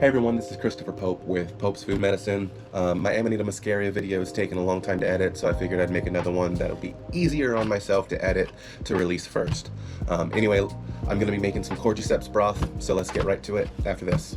Hey everyone, this is Christopher Pope with Pope's Food Medicine. My Amanita muscaria video is taking a long time to edit, so I figured I'd make another one that'll be easier on myself to edit to release first. Anyway, I'm going to be making some Cordyceps broth, so let's get right to it after this.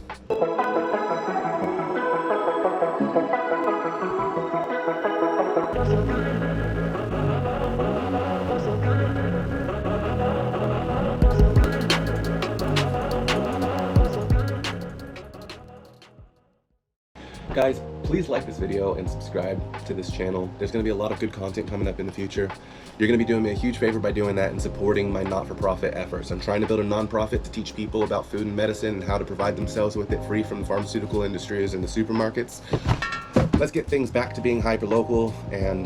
Guys, please like this video and subscribe to this channel. There's going to be a lot of good content coming up in the future. You're going to be doing me a huge favor by doing that and supporting my not-for-profit efforts. I'm trying to build a non-profit to teach people about food and medicine and how to provide themselves with it free from the pharmaceutical industries and the supermarkets. Let's get things back to being hyper-local and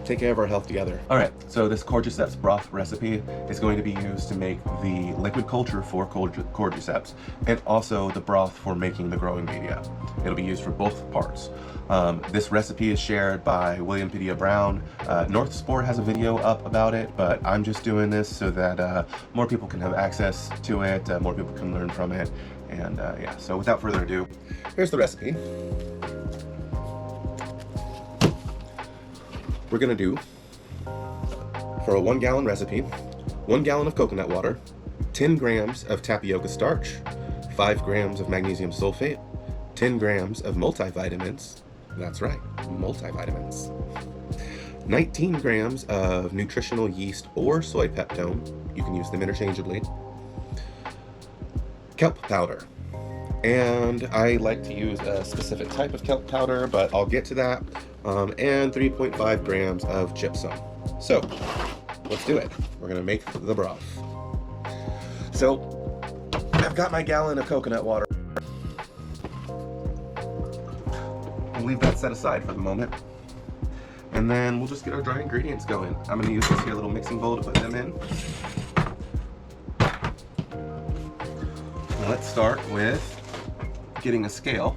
take care of our health together. Alright, so this Cordyceps broth recipe is going to be used to make the liquid culture for Cordyceps and also the broth for making the growing media. It'll be used for both parts. This recipe is shared by William Padilla Brown. North Sport has a video up about it, but I'm just doing this so that more people can have access to it, more people can learn from it, and yeah, so without further ado, here's the recipe. We're gonna do, for a 1 gallon recipe, 1 gallon of coconut water, 10 grams of tapioca starch, 5 grams of magnesium sulfate, 10 grams of multivitamins, that's right, multivitamins, 19 grams of nutritional yeast or soy peptone, you can use them interchangeably, kelp powder, and I like to use a specific type of kelp powder, but I'll get to that, and 3.5 grams of gypsum. So, let's do it. We're gonna make the broth. So, I've got my gallon of coconut water. I'll leave that set aside for the moment. And then we'll just get our dry ingredients going. I'm gonna use this here little mixing bowl to put them in. Now let's start with getting a scale.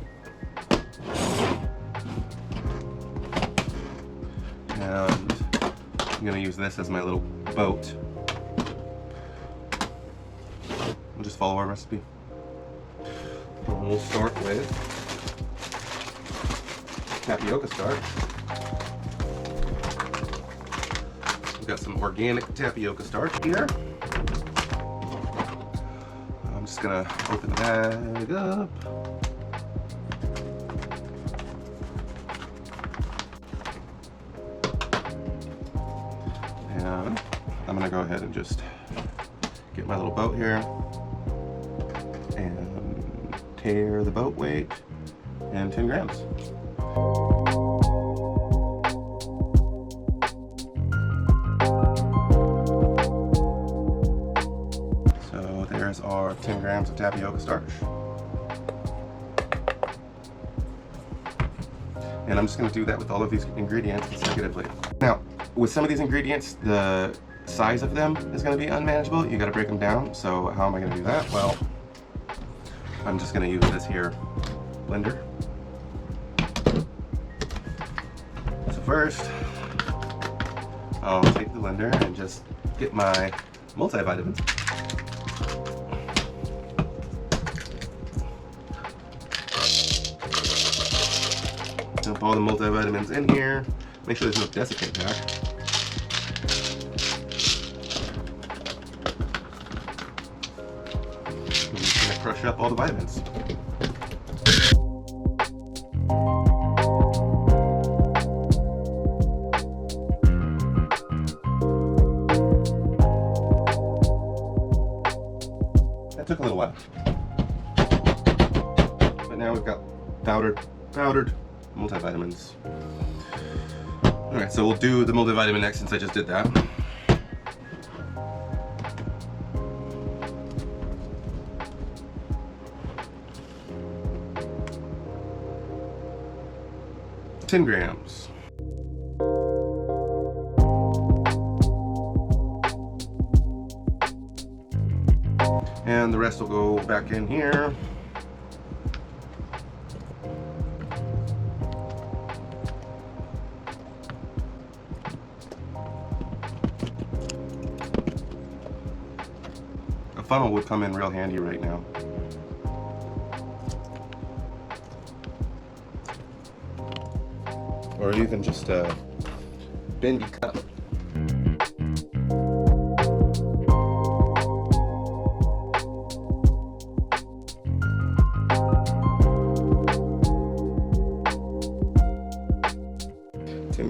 And I'm going to use this as my little boat. We'll just follow our recipe. And we'll start with tapioca starch. We've got some organic tapioca starch here. I'm just going to open the bag up. And I'm gonna go ahead and just get my little boat here and tare the boat weight and 10 grams. So there's our 10 grams of tapioca starch. And I'm just gonna do that with all of these ingredients consecutively. Now, with some of these ingredients, the size of them is going to be unmanageable. You got to break them down. So how am I going to do that? Well, I'm just going to use this here blender. So first, I'll take the blender and just get my multivitamins. Dump all the multivitamins in here. Make sure there's no desiccant back. I'm just gonna crush up all the vitamins. That took a little while. But now we've got powdered multivitamins. Alright, so we'll do the multivitamin next since I just did that. $10 grams. And the rest will go back in here. A funnel would come in real handy right now. or even just a bendy cup.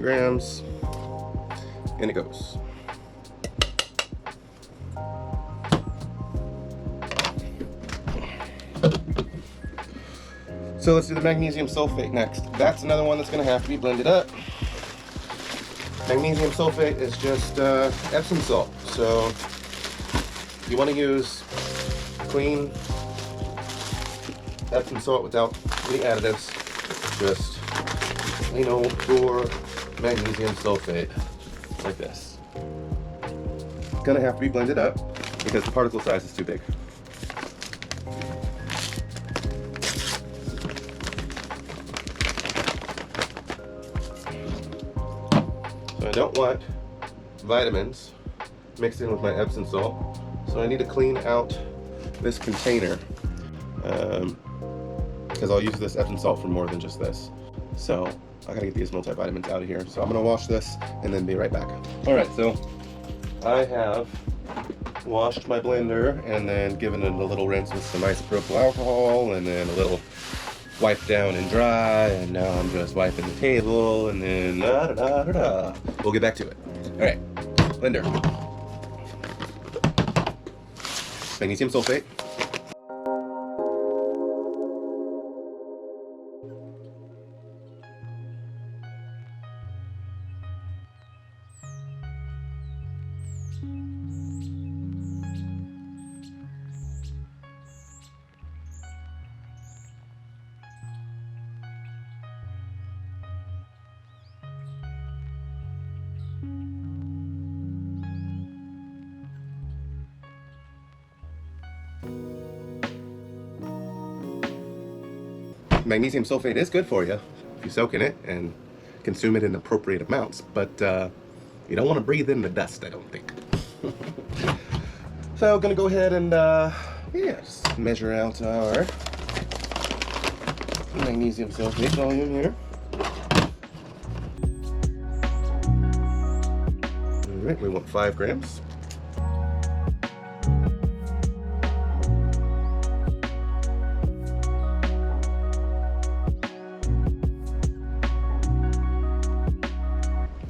Grams, and it goes. So let's do the magnesium sulfate next. That's another one that's going to have to be blended up. Magnesium sulfate is just Epsom salt. So you want to use clean Epsom salt without any additives. Just plain old pure magnesium sulfate, like this. It's gonna have to be blended up because the particle size is too big. So I don't want vitamins mixed in with my Epsom salt, so I need to clean out this container because I'll use this Epsom salt for more than just this. So I gotta get these multivitamins out of here. So I'm gonna wash this and then be right back. All right, so I have washed my blender and then given it a little rinse with some isopropyl alcohol and then a little wipe down and dry. And now I'm just wiping the table and then da-da-da-da-da. We'll get back to it. All right, blender. Magnesium sulfate. Magnesium sulfate is good for you if you soak in it and consume it in appropriate amounts, but you don't want to breathe in the dust, I don't think. So I'm gonna go ahead and just measure out our magnesium sulfate volume here. All right, we want 5 grams.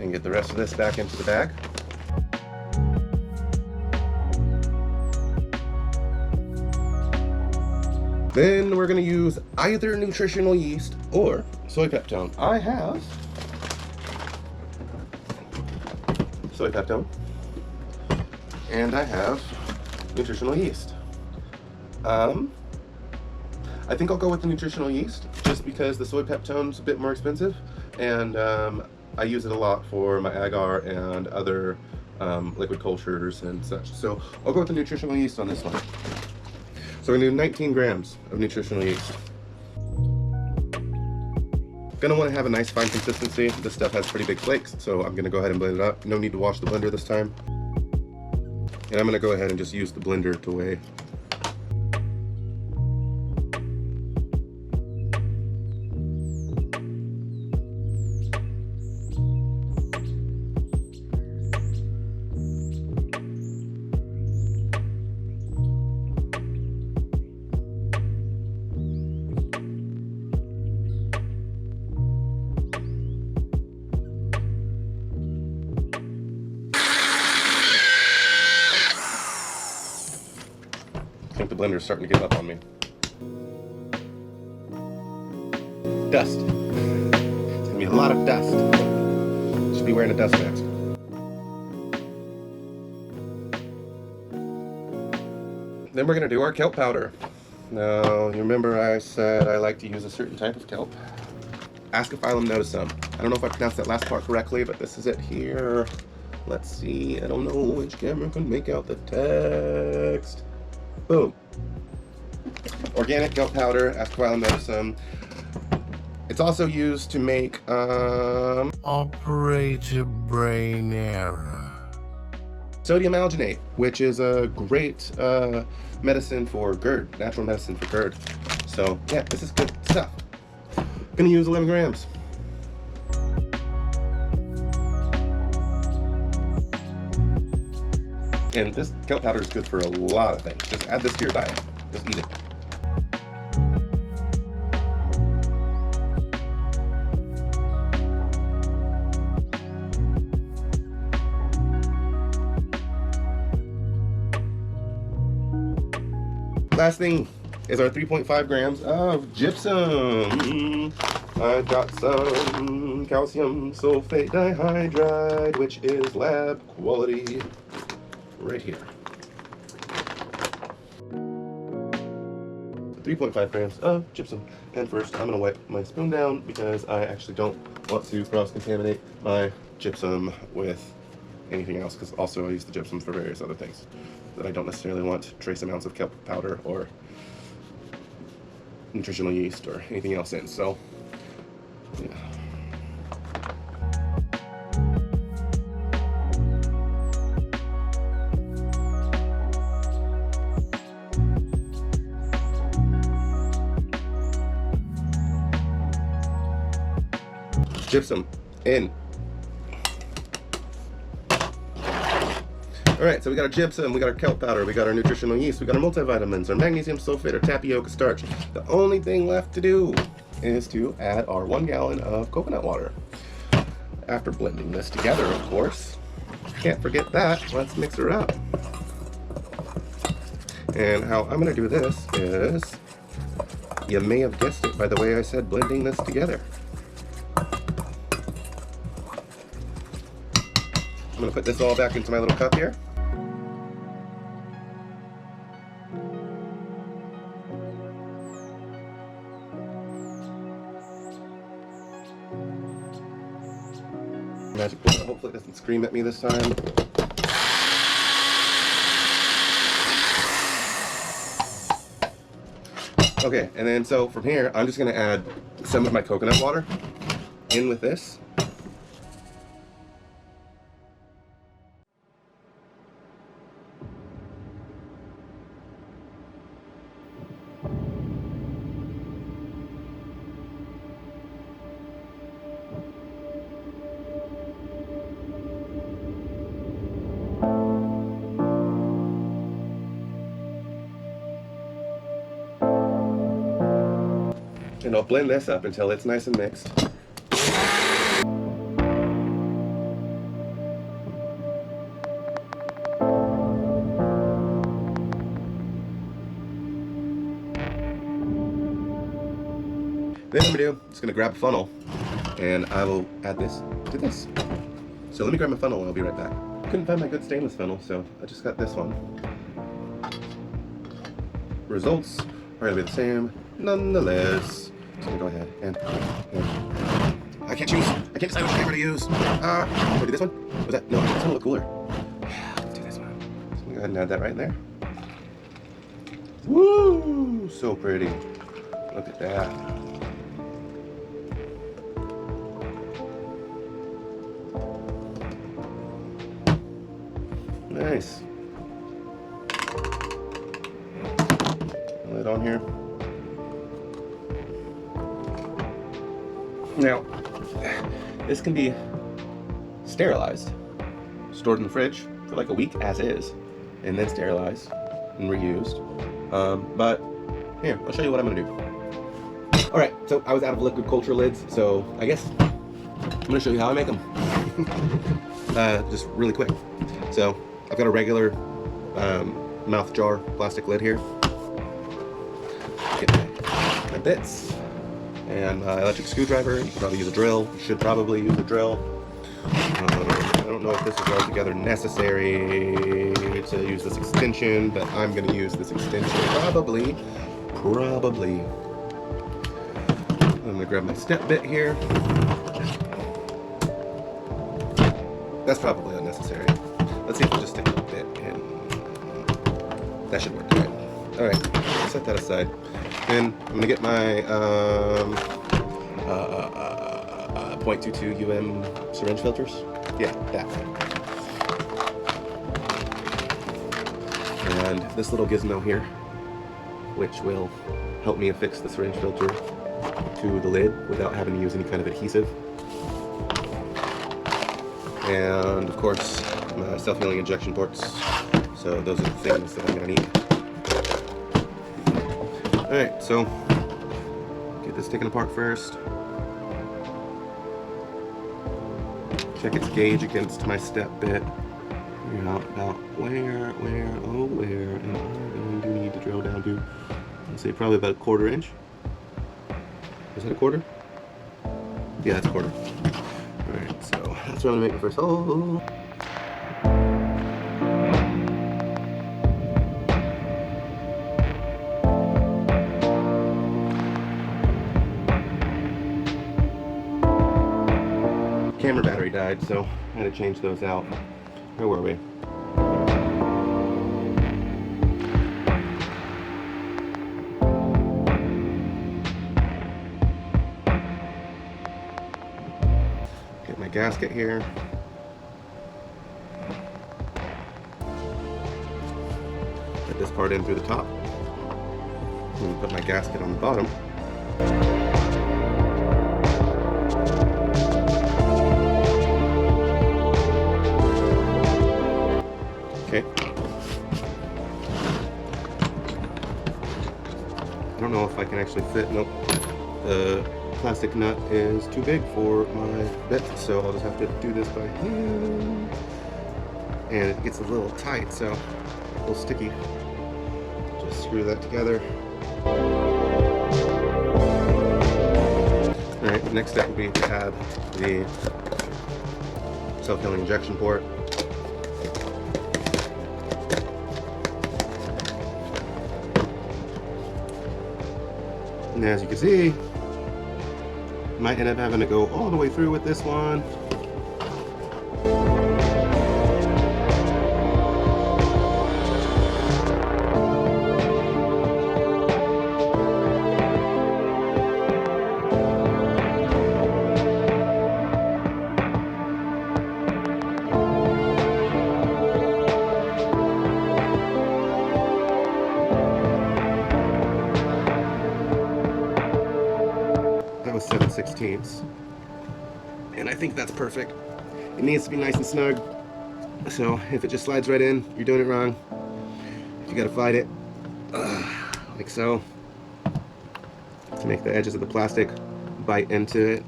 And get the rest of this back into the bag. Then we're going to use either nutritional yeast or soy peptone. I have soy peptone and I have nutritional yeast. I think I'll go with the nutritional yeast just because the soy peptone's a bit more expensive, and I use it a lot for my agar and other liquid cultures and such. So I'll go with the nutritional yeast on this one. So we're gonna do 19 grams of nutritional yeast. Gonna want to have a nice fine consistency. This stuff has pretty big flakes, so I'm gonna go ahead and blend it up. No need to wash the blender this time. And I'm gonna go ahead and just use the blender to weigh. I think the blender's starting to give up on me. Dust. It's gonna be a lot of dust. Should be wearing a dust mask. Then we're gonna do our kelp powder. Now, you remember I said I like to use a certain type of kelp? Ascophyllum notusum. I don't know if I pronounced that last part correctly, but this is it here. Let's see, I don't know which camera can make out the text. Boom. Organic kelp powder, Ascophyllum notusum. It's also used to make operator brain error. Sodium alginate, which is a great medicine for GERD, natural medicine for GERD. So yeah, this is good stuff. Gonna use 11 grams. And this kelp powder is good for a lot of things. Just add this to your diet. Just eat it. Last thing is our 3.5 grams of gypsum. I've got some calcium sulfate dihydride, which is lab quality, right here. 3.5 grams of gypsum. And first, I'm gonna wipe my spoon down because I actually don't want to cross-contaminate my gypsum with anything else, because also I use the gypsum for various other things that I don't necessarily want trace amounts of kelp powder or nutritional yeast or anything else in. So, yeah. Gypsum in. Alright, so we got our gypsum, we got our kelp powder, we got our nutritional yeast, we got our multivitamins, our magnesium sulfate, our tapioca starch. The only thing left to do is to add our 1 gallon of coconut water. After blending this together, of course. Can't forget that. Let's mix her up. And how I'm going to do this is, you may have guessed it by the way I said blending this together. I'm going to put this all back into my little cup here. Magic bullet. Hopefully it doesn't scream at me this time. Okay, and then so from here, I'm just going to add some of my coconut water in with this. And I'll blend this up until it's nice and mixed. Then I'm just gonna grab a funnel and I will add this to this. So let me grab my funnel and I'll be right back. Couldn't find my good stainless funnel, so I just got this one. Results are gonna be the same nonetheless. So I'm gonna go ahead and I can't decide which camera to use. Do I do this one? Was that? No, this one will look cooler. Let's do this one. So I'm gonna go ahead and add that right in there. Woo! So pretty. Look at that. Nice. Lid on here. Now, this can be sterilized, stored in the fridge for like a week as is, and then sterilized and reused. But here, I'll show you what I'm gonna do. All right, so I was out of liquid culture lids, so I guess I'm gonna show you how I make them. Just really quick. So I've got a regular mouth jar plastic lid here. Get my bits. And electric screwdriver. You can probably use a drill. You should probably use a drill. I don't know if this is altogether necessary to use this extension, but I'm going to use this extension probably. I'm going to grab my step bit here. That's probably unnecessary. Let's see if we just stick a bit in. That should work. All right, set that aside. Then I'm gonna get my 0.22 syringe filters. Yeah, that. And this little gizmo here, which will help me affix the syringe filter to the lid without having to use any kind of adhesive. And of course, my self-healing injection ports. So those are the things that I'm gonna need. Alright, so get this taken apart first. Check its gauge against my step bit. Figure out about where am I going to need to drill down to? I'd say probably about a 1/4 inch. Is that a 1/4? Yeah, that's a 1/4. Alright, so that's where I'm gonna make the first hole. Camera battery died, so I had to change those out. Where were we? Get my gasket here. Put this part in through the top. And put my gasket on the bottom. Okay. I don't know if I can actually fit. Nope. The plastic nut is too big for my bit, so I'll just have to do this by hand. And it gets a little tight, so a little sticky. Just screw that together. Alright, next step would be to add the self-healing injection port. And as you can see, might end up having to go all the way through with this one. That was 7/16, and I think that's perfect. It needs to be nice and snug, so if it just slides right in, you're doing it wrong. You gotta fight it, like so, to make the edges of the plastic bite into it.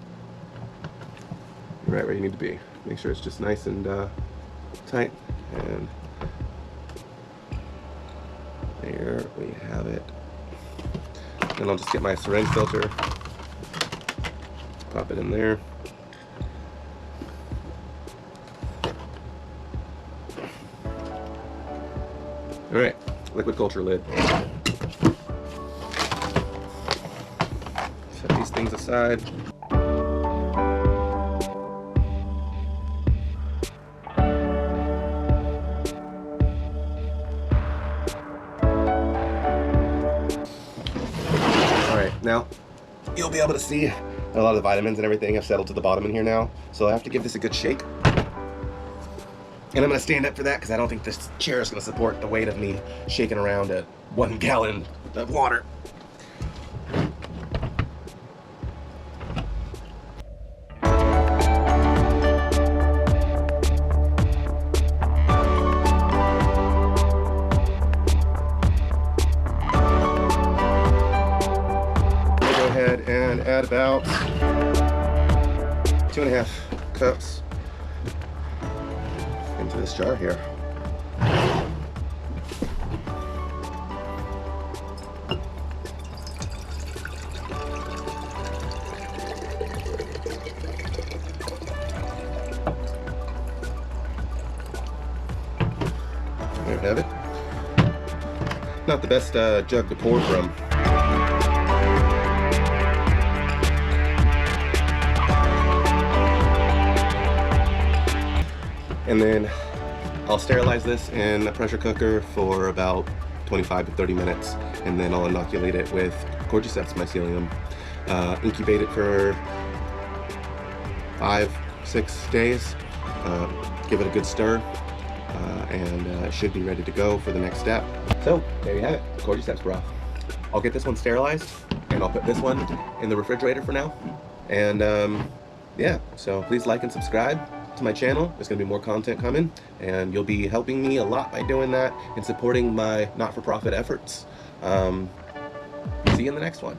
You're right where you need to be. Make sure it's just nice and tight, and there we have it. Then I'll just get my syringe filter. Pop it in there. Alright, liquid culture lid. Set these things aside. Alright, now you'll be able to see a lot of the vitamins and everything have settled to the bottom in here now, so I have to give this a good shake. And I'm going to stand up for that because I don't think this chair is going to support the weight of me shaking around a 1 gallon of water. Go ahead and add about 2.5 cups into this jar here. There we have it. Not the best jug to pour from. And then I'll sterilize this in a pressure cooker for about 25 to 30 minutes, and then I'll inoculate it with Cordyceps mycelium. Incubate it for 5-6 days. Give it a good stir, and it should be ready to go for the next step. So there you have it, Cordyceps broth. I'll get this one sterilized, and I'll put this one in the refrigerator for now. And yeah, so please like and subscribe to my channel. There's going to be more content coming, and you'll be helping me a lot by doing that and supporting my not-for-profit efforts. See you in the next one.